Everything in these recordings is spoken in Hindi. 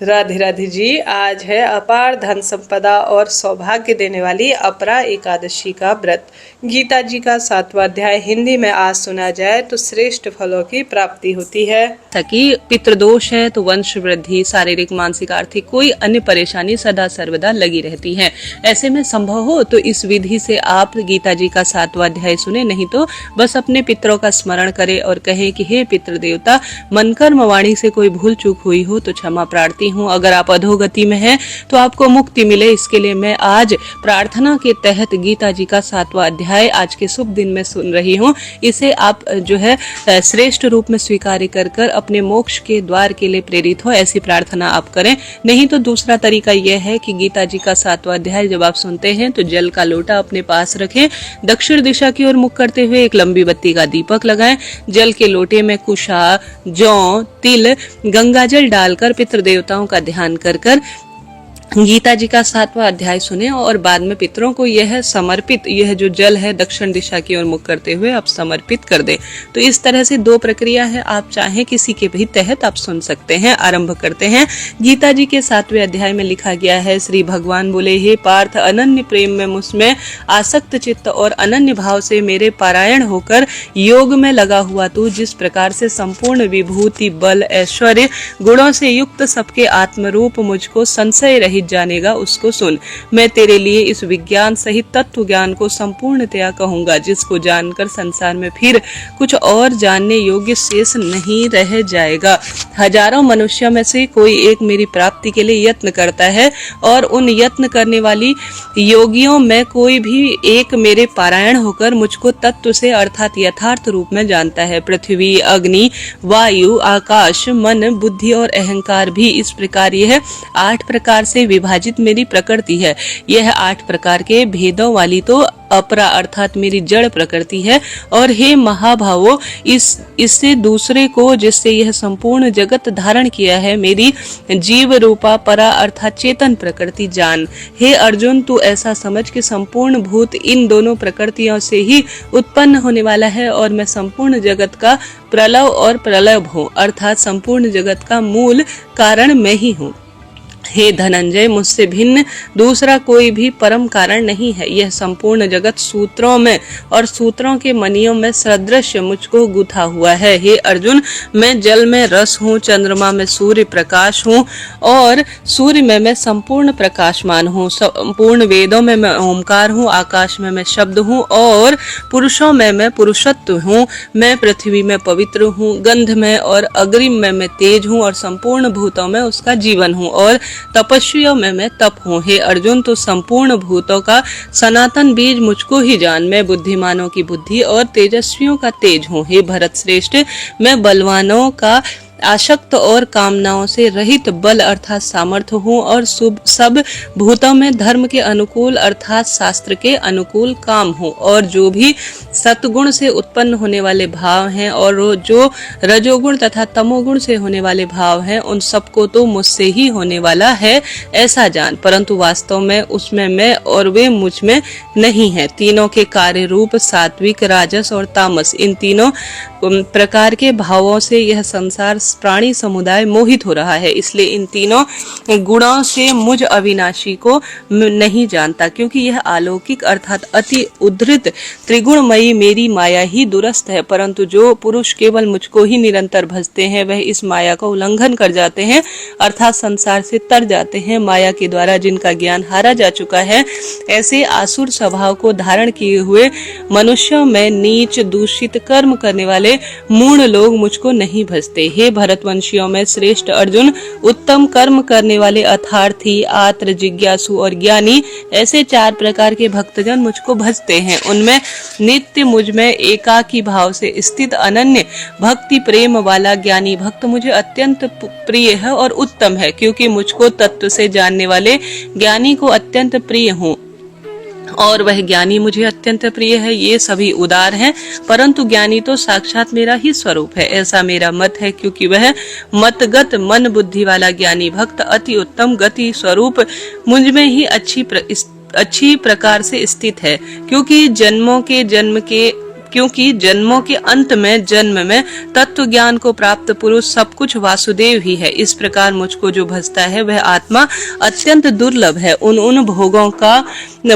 राधे राधे जी। आज है अपार धन संपदा और सौभाग्य देने वाली अपरा एकादशी का व्रत। गीता जी का 7वां अध्याय हिंदी में आज सुना जाए तो श्रेष्ठ फलों की प्राप्ति होती है। ताकि पितृदोष है तो वंश वृद्धि, शारीरिक, मानसिक, आर्थिक कोई अन्य परेशानी सदा सर्वदा लगी रहती है। ऐसे में संभव हो तो इस विधि से आप गीता जी का 7वां अध्याय सुने, नहीं तो बस अपने पितरों का स्मरण करें और कहें कि हे पितृ देवता, मन कर्म वाणी से कोई भूल चूक हुई हो तो क्षमा प्रार्थी हूँ। अगर आप अधोगति में हैं तो आपको मुक्ति मिले, इसके लिए मैं आज प्रार्थना के तहत गीता जी का 7वां अध्याय आज के शुभ दिन में सुन रही हूँ। इसे आप जो है श्रेष्ठ रूप में स्वीकार कर अपने मोक्ष के द्वार के लिए प्रेरित हो, ऐसी प्रार्थना आप करें। नहीं तो दूसरा तरीका यह है कि गीता जी का 7वां अध्याय जब आप सुनते हैं तो जल का लोटा अपने पास रखें, दक्षिण दिशा की ओर मुख करते हुए एक लंबी बत्ती का दीपक लगाएं। जल के लोटे में कुशा, जौ, तिल, गंगाजल डालकर पितृ देवताओं का ध्यान कर गीता जी का 7वां अध्याय सुने और बाद में पितरों को यह समर्पित, यह जो जल है दक्षिण दिशा की ओर मुख करते हुए आप समर्पित कर दें। तो इस तरह से दो प्रक्रिया है, आप चाहें किसी के भी तहत आप सुन सकते हैं। आरंभ करते हैं। गीता जी के 7वें अध्याय में लिखा गया है, श्री भगवान बोले, हे पार्थ, अनन्य प्रेम में मुझमें आसक्त चित्त और अनन्य भाव से मेरे पारायण होकर योग में लगा हुआ तू जिस प्रकार से संपूर्ण विभूति, बल, ऐश्वर्य, गुणों से युक्त सबके आत्मरूप मुझको संशय रहित जानेगा, उसको सुन। मैं तेरे लिए इस विज्ञान सहित तत्व ज्ञान को संपूर्णतया कहूंगा, जिसको जानकर संसार में फिर कुछ और जानने योग्य शेष नहीं रह जाएगा। हजारों मनुष्यों में से कोई एक मेरी प्राप्ति के लिए यत्न करता है और उन यत्न करने वाली योगियों में कोई भी एक मेरे पारायण होकर मुझको तत्व से अर्थात यथार्थ रूप में जानता है। पृथ्वी, अग्नि, वायु, आकाश, मन, बुद्धि और अहंकार भी इस प्रकार यह 8 प्रकार से विभाजित मेरी प्रकृति है। यह 8 प्रकार के भेदों वाली तो अपरा अर्थात मेरी जड़ प्रकृति है। और हे महाभावो, इससे दूसरे को जिससे यह संपूर्ण जगत धारण किया है मेरी जीव रूपा परा अर्थात चेतन प्रकृति जान। हे अर्जुन, तू ऐसा समझ कि संपूर्ण भूत इन दोनों प्रकृतियों से ही उत्पन्न होने वाला है और मैं संपूर्ण जगत का प्रलव और प्रलभ हूँ, अर्थात संपूर्ण जगत का मूल कारण मैं ही हूँ। हे धनंजय, मुझसे भिन्न दूसरा कोई भी परम कारण नहीं है। यह संपूर्ण जगत सूत्रों में और सूत्रों के मणियों में सदृश मुझको गुथा हुआ है। हे अर्जुन, मैं जल में रस हूँ, चंद्रमा में सूर्य प्रकाश हूँ और सूर्य में मैं संपूर्ण प्रकाशमान हूँ। संपूर्ण वेदों में मैं ओमकार हूँ, आकाश में मैं शब्द हूँ और पुरुषों में मैं पुरुषत्व हूँ। मैं पृथ्वी में पवित्र हूँ, गंध में और अग्रिम में मैं तेज हूँ और संपूर्ण भूतों में उसका जीवन हूँ और तपस्वियों में मैं तप हूँ। हे अर्जुन, तो संपूर्ण भूतों का सनातन बीज मुझको ही जान। मैं बुद्धिमानों की बुद्धि और तेजस्वियों का तेज हूँ। हे भरत श्रेष्ठ, मैं बलवानों का आशक्त और कामनाओं से रहित बल अर्थात सामर्थ्य हूँ और सब भूतों में धर्म के अनुकूल अर्थात शास्त्र के अनुकूल काम हूँ। और जो भी सतगुण से उत्पन्न होने वाले भाव हैं और जो रजोगुण तथा तमोगुण से होने वाले भाव हैं, उन सबको तो मुझसे ही होने वाला है ऐसा जान, परंतु वास्तव में उसमें मैं और वे मुझ में नहीं है। तीनों के कार्य रूप सात्विक, राजस और तामस, इन तीनों प्रकार के भावों से यह संसार प्राणी समुदाय मोहित हो रहा है। इसलिए इन तीनों गुणों से मुझ अविनाशी को नहीं जानता, क्योंकि यह अलौकिक अर्थात अति उद्धृत त्रिगुणमयी मेरी माया ही दुरस्त है। परंतु जो पुरुष केवल मुझको ही निरंतर भजते हैं वह इस माया का उल्लंघन कर जाते हैं अर्थात संसार से तर जाते हैं। माया के द्वारा जिनका ज्ञान हारा जा चुका है, ऐसे आसुर स्वभाव को धारण किए हुए मनुष्यों में नीच दूषित कर्म करने वाले मूढ़ लोग मुझको नहीं भजते। हे भरतवंशियों में श्रेष्ठ अर्जुन, उत्तम कर्म करने वाले अर्थार्थी, आत्र, जिज्ञासु और ज्ञानी, ऐसे 4 प्रकार के भक्तजन मुझको भजते हैं। उनमें नित्य मुझ में एकाकी भाव से स्थित अनन्य भक्ति प्रेम वाला ज्ञानी भक्त मुझे अत्यंत प्रिय है और उत्तम है, क्योंकि मुझको तत्व से जानने वाले ज्ञानी को अत्यंत प्रिय हूँ और वह ज्ञानी मुझे अत्यंत प्रिय है। ये सभी उदार हैं, परंतु ज्ञानी तो साक्षात मेरा ही स्वरूप है, ऐसा मेरा मत है, क्योंकि वह मतगत मन बुद्धि वाला ज्ञानी भक्त अति उत्तम गति स्वरूप मुझ में ही अच्छी प्रकार से स्थित है। क्योंकि जन्मों के जन्म क्योंकि जन्मों के अंत में जन्म में तत्व ज्ञान को प्राप्त पुरुष सब कुछ वासुदेव ही है। इस प्रकार मुझको जो भजता है वह आत्मा अत्यंत दुर्लभ है। उन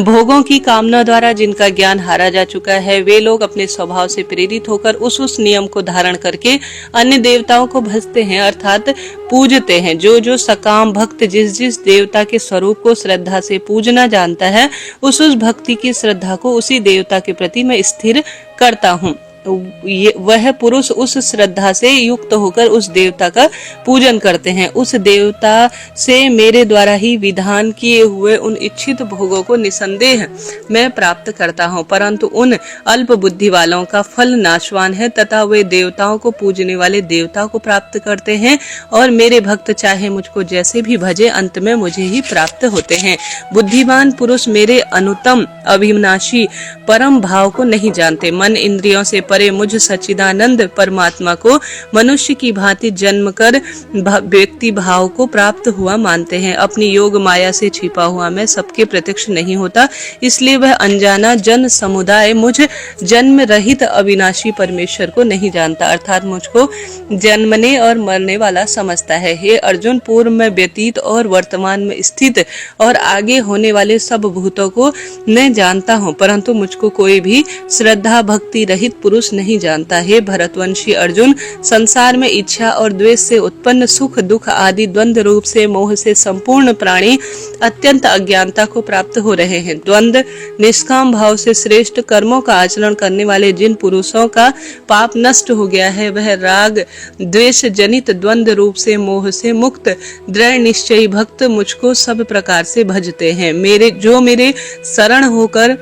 भोगों की कामना द्वारा जिनका ज्ञान हारा जा चुका है, वे लोग अपने स्वभाव से प्रेरित होकर उस नियम को धारण करके अन्य देवताओं को भजते हैं, अर्थात पूजते हैं। जो सकाम भक्त जिस देवता के स्वरूप को श्रद्धा से पूजना जानता है, उस भक्ति की श्रद्धा को उसी देवता के प्रति मैं स्थिर करता हूँ। वह पुरुष उस श्रद्धा से युक्त होकर उस देवता का पूजन करते हैं। उस देवता से मेरे द्वारा ही विधान किए हुए उन इच्छित भोगों को निसंदेह मैं प्राप्त करता हूँ, परंतु उन अल्प बुद्धि वालों का फल नाशवान है तथा वे देवताओं को पूजने वाले देवता को प्राप्त करते हैं और मेरे भक्त चाहे मुझको जैसे भी भजे अंत में मुझे ही प्राप्त होते हैं। बुद्धिमान पुरुष मेरे अनुत्तम अविनाशी परम भाव को नहीं जानते। मन इंद्रियों से परे मुझ सच्चिदानंद परमात्मा को मनुष्य की भांति जन्म कर व्यक्ति भाव को प्राप्त हुआ मानते हैं। अपनी योग माया से छिपा हुआ मैं सबके प्रत्यक्ष नहीं होता, इसलिए वह अनजाना जन समुदाय मुझ जन्म रहित अविनाशी परमेश्वर को नहीं जानता, अर्थात मुझको जन्मने और मरने वाला समझता है। हे अर्जुन, पूर्व में व्यतीत और वर्तमान में स्थित और आगे होने वाले सब भूतों को मैं जानता हूँ, परंतु मुझको कोई भी श्रद्धा भक्ति रहित पुरुष नहीं जानता है। भरतवंशी अर्जुन, संसार में इच्छा और द्वेष से उत्पन्न सुख दुख आदि द्वंद्व रूप से मोह से संपूर्ण प्राणी अत्यंत अज्ञानता को प्राप्त हो रहे हैं। द्वंद्व निष्काम भाव से श्रेष्ठ कर्मों का आचरण करने वाले जिन पुरुषों का पाप नष्ट हो गया है, वह राग द्वेष जनित द्वंद्व रूप से मोह से मुक्त दृढ़ निश्चयी भक्त मुझको सब प्रकार से भजते हैं। मेरे शरण होकर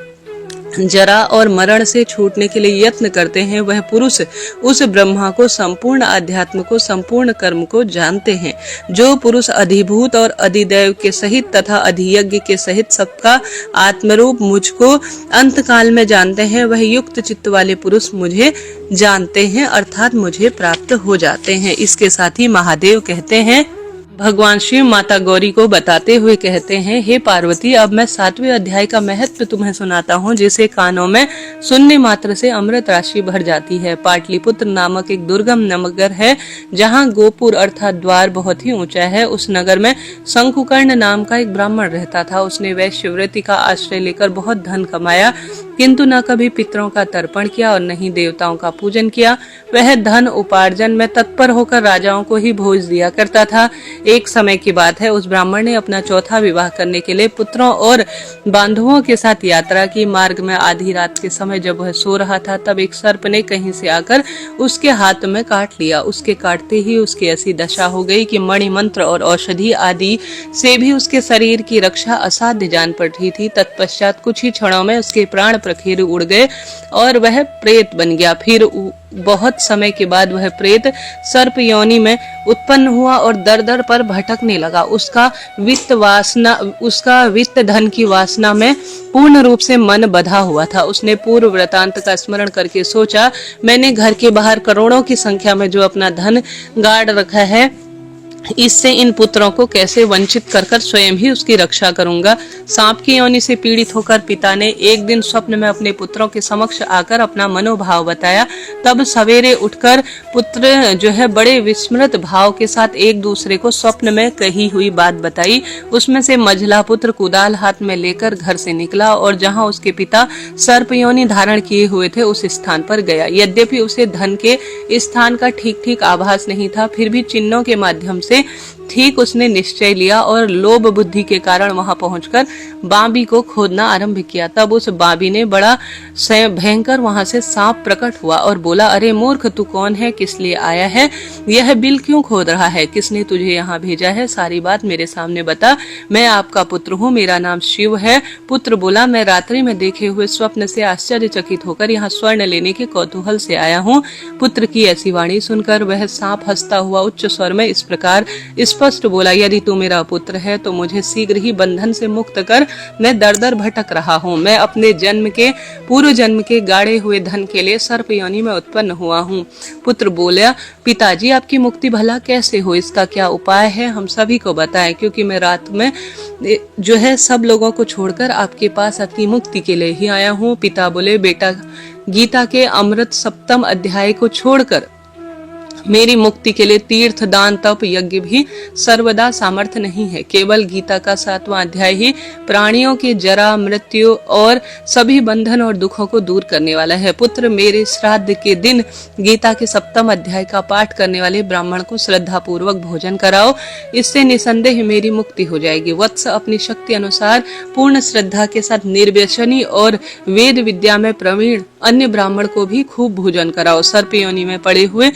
जरा और मरण से छूटने के लिए यत्न करते हैं, वह पुरुष उस ब्रह्मा को, संपूर्ण अध्यात्म को, संपूर्ण कर्म को जानते हैं। जो पुरुष अधिभूत और अधिदैव के सहित तथा अधियज्ञ के सहित सबका आत्मरूप मुझको अंत काल में जानते हैं, वह युक्त चित्त वाले पुरुष मुझे जानते हैं, अर्थात मुझे प्राप्त हो जाते हैं। इसके साथ ही महादेव कहते हैं, भगवान शिव माता गौरी को बताते हुए कहते हैं, हे पार्वती, अब मैं 7वें अध्याय का महत्व तुम्हें सुनाता हूँ, जिसे कानों में सुनने मात्र से अमृत राशि भर जाती है। पाटलिपुत्र नामक एक दुर्गम नगर है, जहाँ गोपुर अर्थात द्वार बहुत ही ऊंचा है। उस नगर में शंकुकर्ण नाम का एक ब्राह्मण रहता था। उसने वैश्यव्रती का आश्रय लेकर बहुत धन कमाया, किंतु न कभी पितरों का तर्पण किया और न ही देवताओं का पूजन किया। वह धन उपार्जन में तत्पर होकर राजाओं को ही भोज दिया करता था। एक समय की बात है, उस ब्राह्मण ने अपना चौथा विवाह करने के लिए पुत्रों और बांधवों के साथ यात्रा की। मार्ग में आधी रात के समय जब वह सो रहा था, तब एक सर्प ने कहीं से आकर उसके हाथ में काट लिया। उसके काटते ही उसकी ऐसी दशा हो गई कि मणि मंत्र और औषधि आदि से भी उसके शरीर की रक्षा असाध्य जान पड़ रही थी। तत्पश्चात कुछ ही क्षणों में उसके प्राण प्रखेर उड़ गए और वह प्रेत बन गया। फिर बहुत समय के बाद वह प्रेत सर्प योनि में उत्पन्न हुआ और दर दर पर भटकने लगा। उसका वित्त धन की वासना में पूर्ण रूप से मन बधा हुआ था। उसने पूर्व वृतांत का स्मरण करके सोचा, मैंने घर के बाहर करोड़ों की संख्या में जो अपना धन गाड़ रखा है, इससे इन पुत्रों को कैसे वंचित कर स्वयं ही उसकी रक्षा करूंगा। सांप की योनि से पीड़ित होकर पिता ने एक दिन स्वप्न में अपने पुत्रों के समक्ष आकर अपना मनोभाव बताया। तब सवेरे उठकर पुत्र जो है बड़े विस्मृत भाव के साथ एक दूसरे को स्वप्न में कही हुई बात बताई। उसमें से मझला पुत्र कुदाल हाथ में लेकर घर से निकला और जहां उसके पिता सर्प योनि धारण किए हुए थे, उस स्थान पर गया। यद्यपि उसे धन के स्थान का ठीक आभास नहीं था, फिर भी चिन्हों के माध्यम से ठीक उसने निश्चय लिया और लोभ बुद्धि के कारण वहां पहुंचकर बांबी को खोदना आरंभ किया। तब उस बांबी ने बड़ा भयंकर वहां से सांप प्रकट हुआ और बोला, अरे मूर्ख, तू कौन है, किस लिए आया है, यह बिल क्यों खोद रहा है, किसने तुझे यहाँ भेजा है, सारी बात मेरे सामने बता। मैं आपका पुत्र हूँ, मेरा नाम शिव है। पुत्र बोला, मैं रात्रि में देखे हुए स्वप्न से आश्चर्यचकित होकर यहाँ स्वर्ण लेने के कौतूहल से आया हूँ। पुत्र की ऐसी वाणी सुनकर वह सांप हंसता हुआ उच्च स्वर में इस प्रकार स्पष्ट बोला, यदि तू मेरा पुत्र है तो मुझे शीघ्र ही बंधन से मुक्त कर, मैं दर दर भटक रहा हूँ। मैं अपने पूर्व जन्म के गाड़े हुए धन के लिए सर्प योनि में उत्पन्न हुआ हूँ। पुत्र बोला, पिताजी आपकी मुक्ति भला कैसे हो, इसका क्या उपाय है, हम सभी को बताएं, क्योंकि मैं रात में जो है सब लोगों को छोड़कर आपके पास आपकी मुक्ति के लिए ही आया हूँ। पिता बोले, बेटा, गीता के अमृत 7वें अध्याय को छोड़कर मेरी मुक्ति के लिए तीर्थ, दान, तप, यज्ञ भी सर्वदा सामर्थ्य नहीं है। केवल गीता का 7वां अध्याय ही प्राणियों के जरा, मृत्यु और सभी बंधन और दुखों को दूर करने वाला है। पुत्र, मेरे श्राद्ध के दिन गीता के 7वें अध्याय का पाठ करने वाले ब्राह्मण को श्रद्धा पूर्वक भोजन कराओ, इससे निसंदेह मेरी मुक्ति हो जाएगी। वत्स, अपनी शक्ति अनुसार पूर्ण श्रद्धा के साथ निर्व्यसनी और वेद विद्या में प्रवीण अन्य ब्राह्मण को भी खूब भोजन कराओ। सर्प योनि में पड़े हुए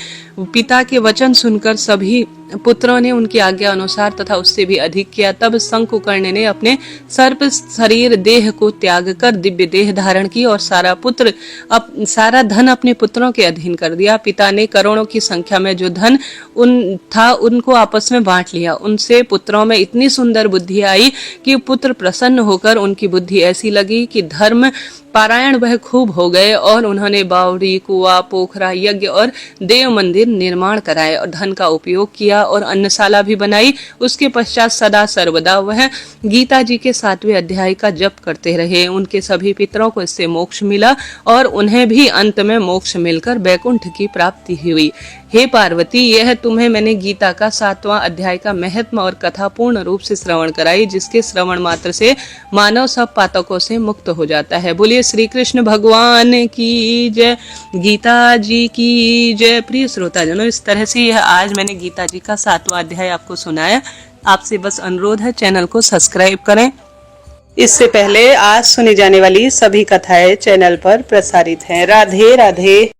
पिता के वचन सुनकर सभी पुत्रों ने उनकी आज्ञा अनुसार तथा उससे भी अधिक किया। तब शंकुकर्ण ने अपने सर्प शरीर देह को त्याग कर दिव्य देह धारण की और सारा धन अपने पुत्रों के अधीन कर दिया। पिता ने करोड़ों की संख्या में जो धन उनको आपस में बांट लिया। उनसे पुत्रों में इतनी सुंदर बुद्धि आई कि पुत्र प्रसन्न होकर उनकी बुद्धि ऐसी लगी कि धर्म पारायण वह खूब हो गए और उन्होंने बावड़ी, कुआ, पोखरा, यज्ञ और देव मंदिर निर्माण कराए और धन का उपयोग किया और अन्नशाला भी बनाई। उसके पश्चात सदा सर्वदा वह गीता जी के 7वें अध्याय का जप करते रहे। उनके सभी पितरों को इससे मोक्ष मिला और उन्हें भी अंत में मोक्ष मिलकर वैकुंठ की प्राप्ति हुई। हे पार्वती, यह तुम्हें मैंने गीता का 7वां अध्याय का महत्व और कथा पूर्ण रूप से श्रवण कराई, जिसके श्रवण मात्र से मानव सब पातकों से मुक्त हो जाता है। बोलिए श्री कृष्ण भगवान की जय, गीता जी की जय। प्रिय श्रोताजनों, इस तरह से यह आज मैंने गीता जी का 7वां अध्याय आपको सुनाया। आपसे बस अनुरोध है, चैनल को सब्सक्राइब करें। इससे पहले आज सुनी जाने वाली सभी कथाएं चैनल पर प्रसारित हैं। राधे राधे।